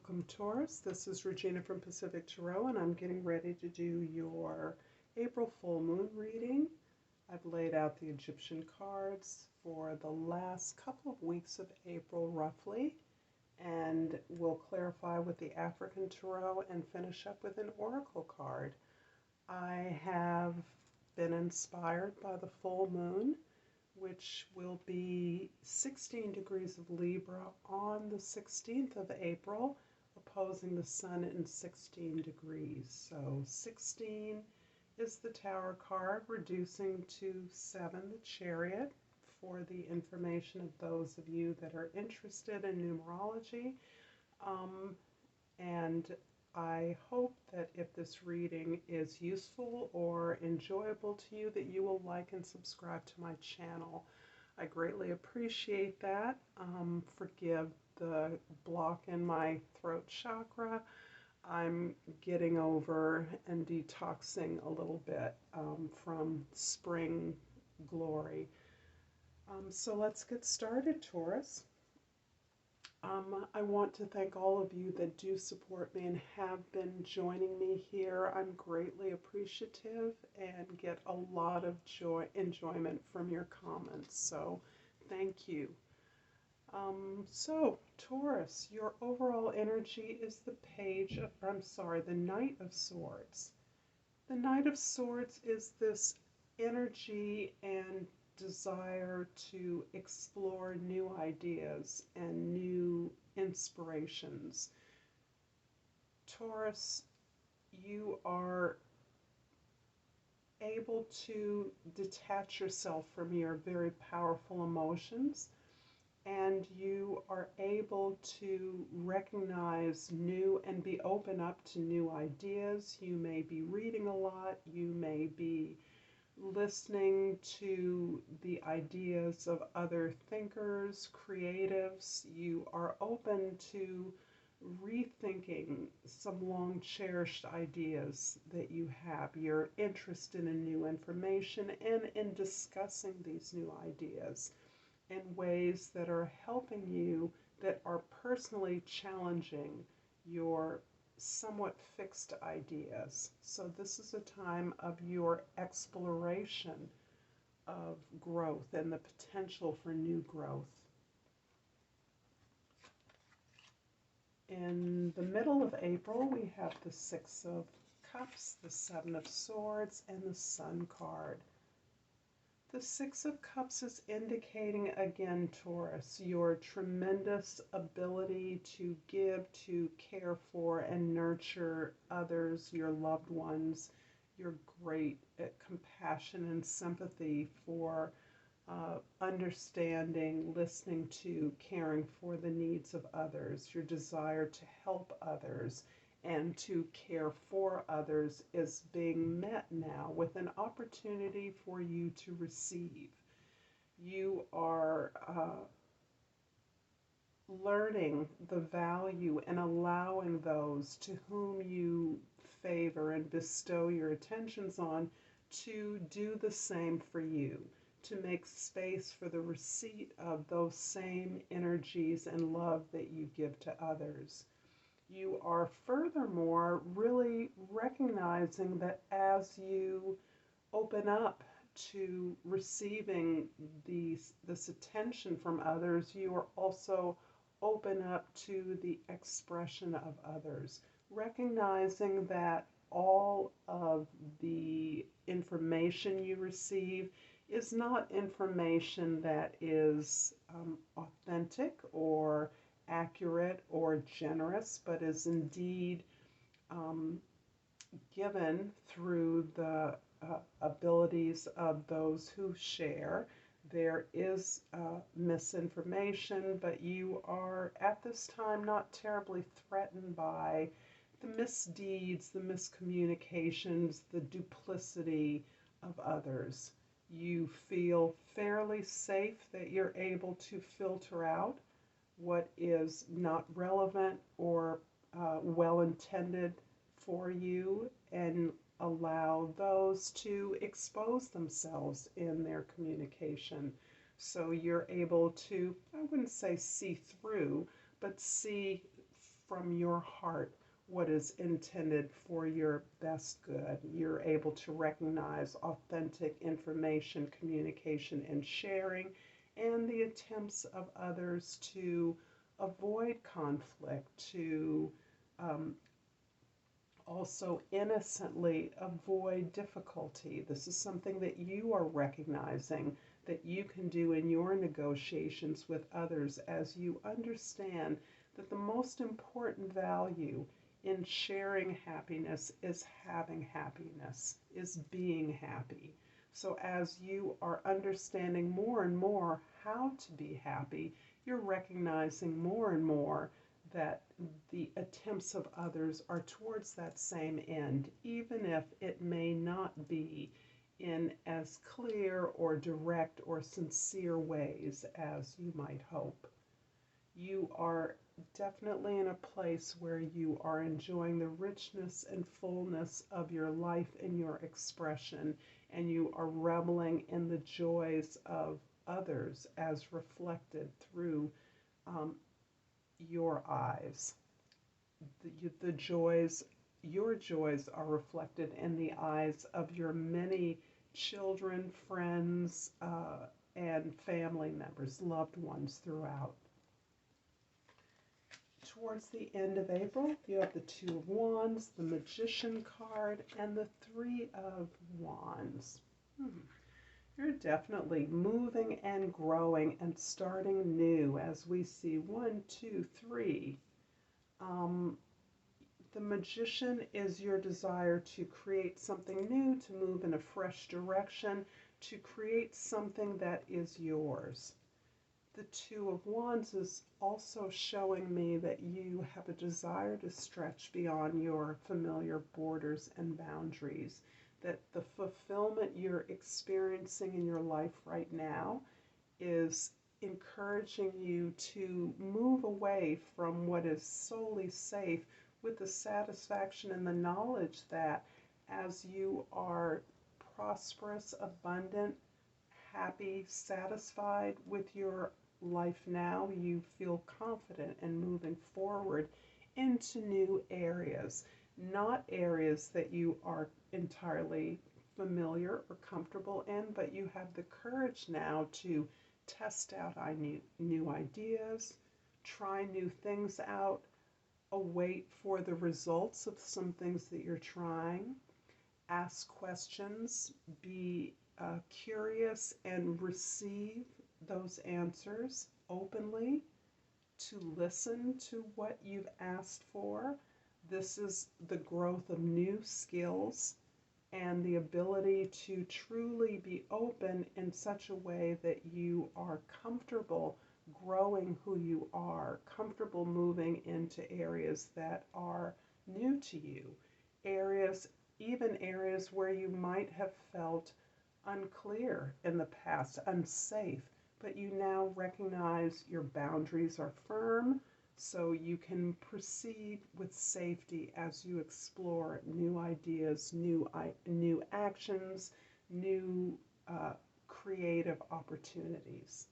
Welcome, Taurus. This is Regina from Pacific Tarot, and I'm getting ready to do your April full moon reading. I've laid out the Egyptian cards for the last couple of weeks of April, roughly, and we'll clarify with the African Tarot and finish up with an oracle card. I have been inspired by the full moon, which will be 16 degrees of Libra on the 16th of April, opposing the Sun in 16 degrees. So 16 is the Tower card, reducing to 7 the Chariot, for the information of those of you that are interested in numerology. And I hope that if this reading is useful or enjoyable to you, that you will like and subscribe to my channel. I greatly appreciate that. Forgive the block in my throat chakra. I'm getting over and detoxing a little bit from spring glory. So let's get started, Taurus. I want to thank all of you that do support me and have been joining me here. I'm greatly appreciative and get a lot of enjoyment from your comments. So thank you. So Taurus, your overall energy is the the Knight of Swords. The Knight of Swords is this energy and desire to explore new ideas and new inspirations. Taurus, you are able to detach yourself from your very powerful emotions, and you are able to recognize new and be open up to new ideas. You may be reading a lot, you may be listening to the ideas of other thinkers, creatives. You are open to rethinking some long cherished ideas that you have. You're interested in new information and in discussing these new ideas in ways that are helping you, that are personally challenging your somewhat fixed ideas. So this is a time of your exploration of growth and the potential for new growth. In the middle of April, we have the Six of Cups, the Seven of Swords, and the Sun card. The Six of Cups is indicating, again, Taurus, your tremendous ability to give, to care for, and nurture others, your loved ones, your great compassion and sympathy for understanding, listening to, caring for the needs of others, your desire to help others and to care for others is being met now with an opportunity for you to receive. You are learning the value and allowing those to whom you favor and bestow your attentions on to do the same for you, to make space for the receipt of those same energies and love that you give to others. You are furthermore really recognizing that as you open up to receiving this attention from others, you are also open up to the expression of others, recognizing that all of the information you receive is not information that is authentic or accurate or generous, but is indeed given through the abilities of those who share. There is misinformation, but you are at this time not terribly threatened by the misdeeds, the miscommunications, the duplicity of others. You feel fairly safe that you're able to filter out what is not relevant or well-intended for you and allow those to expose themselves in their communication. So you're able to, I wouldn't say see through, but see from your heart what is intended for your best good. You're able to recognize authentic information, communication, and sharing, and the attempts of others to avoid conflict, to um, also innocently avoid difficulty. This is something that you are recognizing that you can do in your negotiations with others as you understand that the most important value in sharing happiness is having happiness, is being happy. So as you are understanding more and more how to be happy, you're recognizing more and more that the attempts of others are towards that same end, even if it may not be in as clear or direct or sincere ways as you might hope. You are definitely in a place where you are enjoying the richness and fullness of your life and your expression, and you are reveling in the joys of others as reflected through um, your eyes. The joys, your joys are reflected in the eyes of your many children, friends, and family members, loved ones throughout. Towards the end of April, you have the Two of Wands, the Magician card, and the Three of Wands. You're definitely moving and growing and starting new as we see one, two, three. The Magician is your desire to create something new, to move in a fresh direction, to create something that is yours. The Two of Wands is also showing me that you have a desire to stretch beyond your familiar borders and boundaries, that the fulfillment you're experiencing in your life right now is encouraging you to move away from what is solely safe with the satisfaction and the knowledge that as you are prosperous, abundant, happy, satisfied with your life now, you feel confident in moving forward into new areas, not areas that you are entirely familiar or comfortable in, but you have the courage now to test out new ideas, try new things out, await for the results of some things that you're trying, ask questions, be curious, and receive those answers openly, to listen to what you've asked for. This is the growth of new skills and the ability to truly be open in such a way that you are comfortable growing who you are, comfortable moving into areas that are new to you, areas, even areas where you might have felt unclear in the past, unsafe, but you now recognize your boundaries are firm, so you can proceed with safety as you explore new ideas, new actions, new creative opportunities.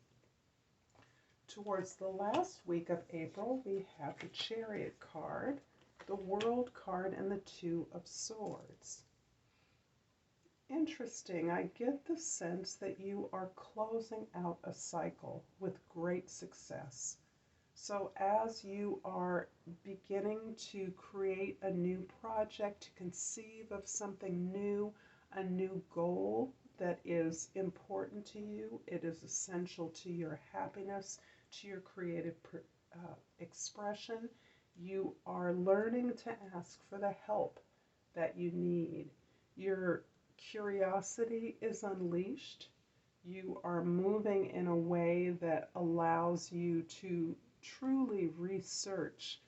Towards the last week of April, we have the Chariot card, the World card, and the Two of Swords. Interesting. I get the sense that you are closing out a cycle with great success. So as you are beginning to create a new project, to conceive of something new, a new goal that is important to you, it is essential to your happiness, to your creative expression, you are learning to ask for the help that you need. Your curiosity is unleashed. You are moving in a way that allows you to truly research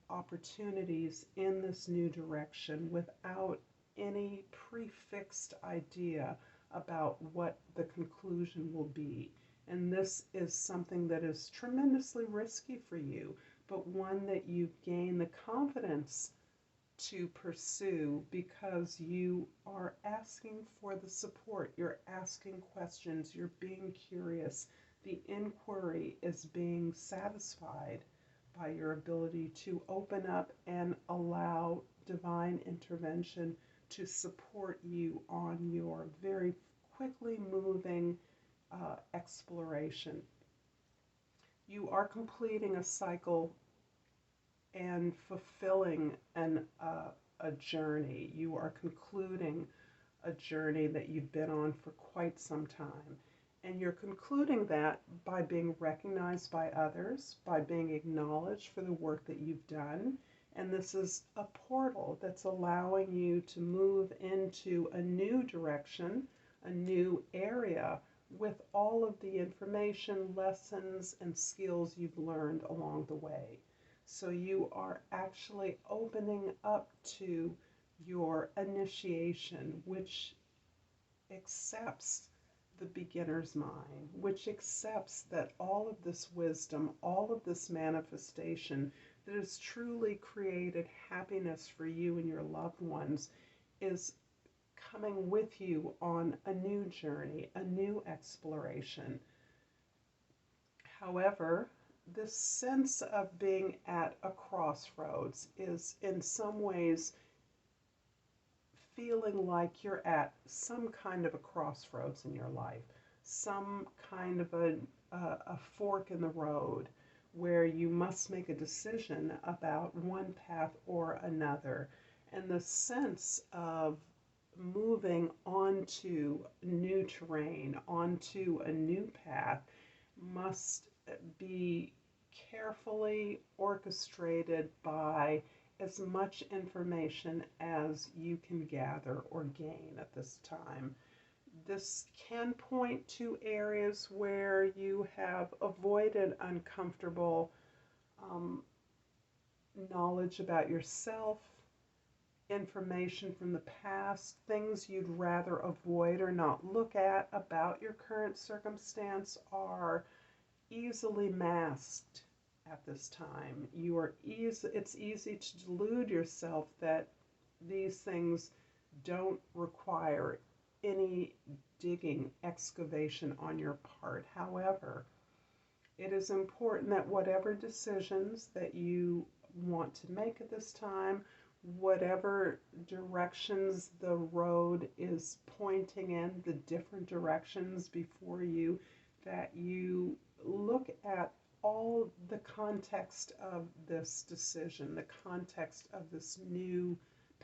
opportunities in this new direction without any prefixed idea about what the conclusion will be. And this is something that is tremendously risky for you, but one that you gain the confidence to pursue because you are asking for the support, you're asking questions, you're being curious, the inquiry is being satisfied by your ability to open up and allow divine intervention to support you on your very quickly moving exploration. You are completing a cycle and fulfilling a journey. You are concluding a journey that you've been on for quite some time. And you're concluding that by being recognized by others, by being acknowledged for the work that you've done. And this is a portal that's allowing you to move into a new direction, a new area, with all of the information, lessons, and skills you've learned along the way. So you are actually opening up to your initiation, which accepts the beginner's mind, which accepts that all of this wisdom, all of this manifestation that has truly created happiness for you and your loved ones is coming with you on a new journey, a new exploration. However, this sense of being at a crossroads is in some ways feeling like you're at some kind of a crossroads in your life, some kind of a fork in the road where you must make a decision about one path or another. And the sense of moving onto new terrain, onto a new path, must be carefully orchestrated by as much information as you can gather or gain at this time. This can point to areas where you have avoided uncomfortable knowledge about yourself, information from the past, things you'd rather avoid or not look at about your current circumstance are easily masked at this time. It's easy to delude yourself that these things don't require any digging, excavation on your part. However, it is important that whatever decisions that you want to make at this time, whatever directions the road is pointing in, the different directions before you, that you look at all the context of this decision, the context of this new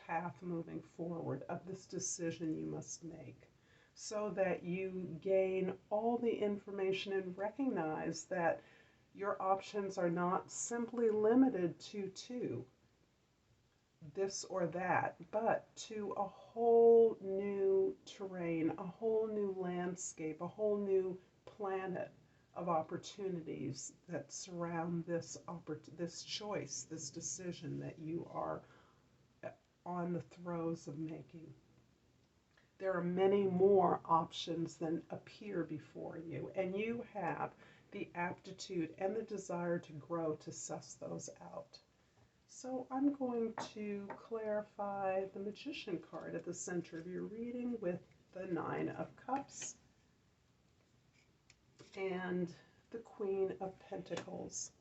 path moving forward, of this decision you must make, so that you gain all the information and recognize that your options are not simply limited to two, this or that, but to a whole new terrain, a whole new landscape, a whole new planet of opportunities that surround this choice, this decision that you are on the throes of making. There are many more options than appear before you, and you have the aptitude and the desire to grow to suss those out. So I'm going to clarify the Magician card at the center of your reading with the Nine of Cups and the Queen of Pentacles.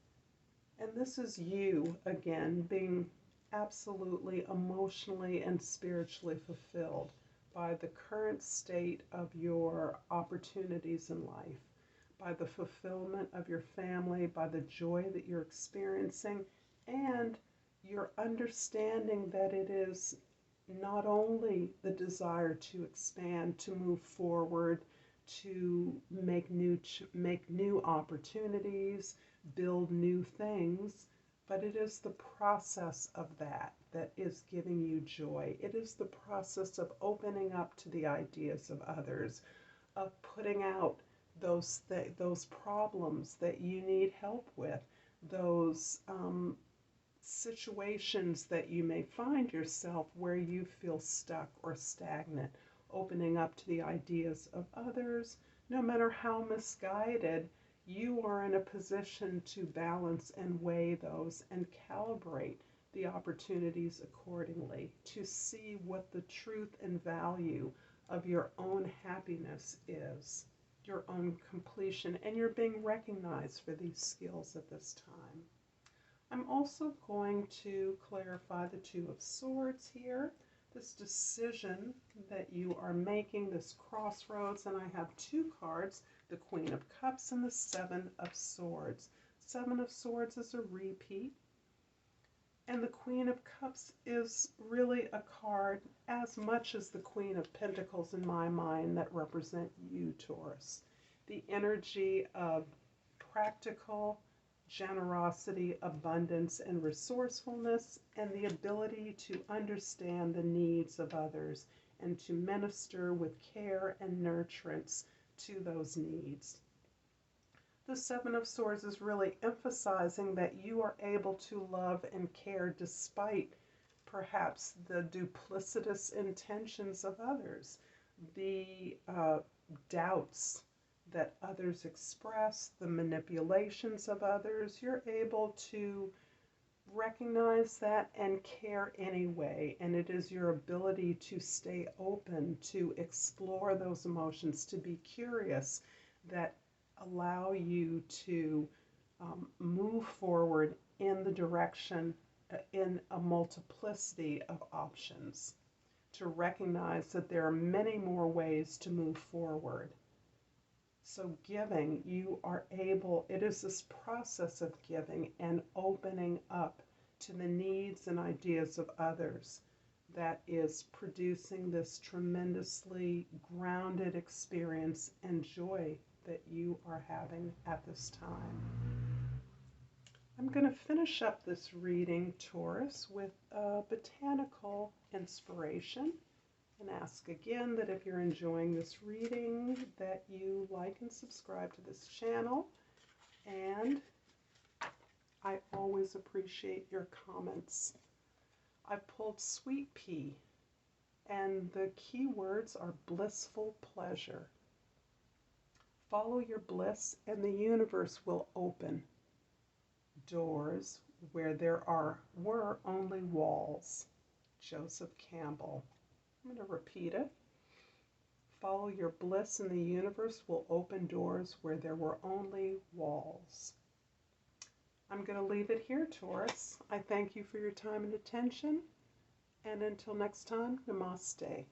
And this is you, again, being absolutely emotionally and spiritually fulfilled by the current state of your opportunities in life, by the fulfillment of your family, by the joy that you're experiencing, and your understanding that it is not only the desire to expand, to move forward, to make new opportunities, build new things, but it is the process of that is giving you joy. It is the process of opening up to the ideas of others, of putting out those problems that you need help with, those situations that you may find yourself where you feel stuck or stagnant, opening up to the ideas of others. No matter how misguided, you are in a position to balance and weigh those and calibrate the opportunities accordingly, to see what the truth and value of your own happiness is, your own completion, and you're being recognized for these skills at this time. I'm also going to clarify the Two of Swords here, this decision that you are making, this crossroads, and I have two cards, the Queen of Cups and the Seven of Swords. Seven of Swords is a repeat, and the Queen of Cups is really a card as much as the Queen of Pentacles in my mind that represent you, Taurus. The energy of practical generosity, abundance, and resourcefulness, and the ability to understand the needs of others and to minister with care and nurturance to those needs. The Seven of Swords is really emphasizing that you are able to love and care despite perhaps the duplicitous intentions of others, the doubts that others express, the manipulations of others. You're able to recognize that and care anyway, and it is your ability to stay open, to explore those emotions, to be curious, that allow you to move forward in the direction, in a multiplicity of options, to recognize that there are many more ways to move forward. So giving, you are able, it is this process of giving and opening up to the needs and ideas of others that is producing this tremendously grounded experience and joy that you are having at this time. I'm going to finish up this reading, Taurus, with a botanical inspiration, and ask again that if you're enjoying this reading, that you like and subscribe to this channel. And I always appreciate your comments. I pulled Sweet Pea, and the key words are blissful pleasure. Follow your bliss, and the universe will open doors where there were only walls. Joseph Campbell. I'm going to repeat it. Follow your bliss and the universe will open doors where there were only walls. I'm going to leave it here, Taurus. I thank you for your time and attention. And until next time, Namaste.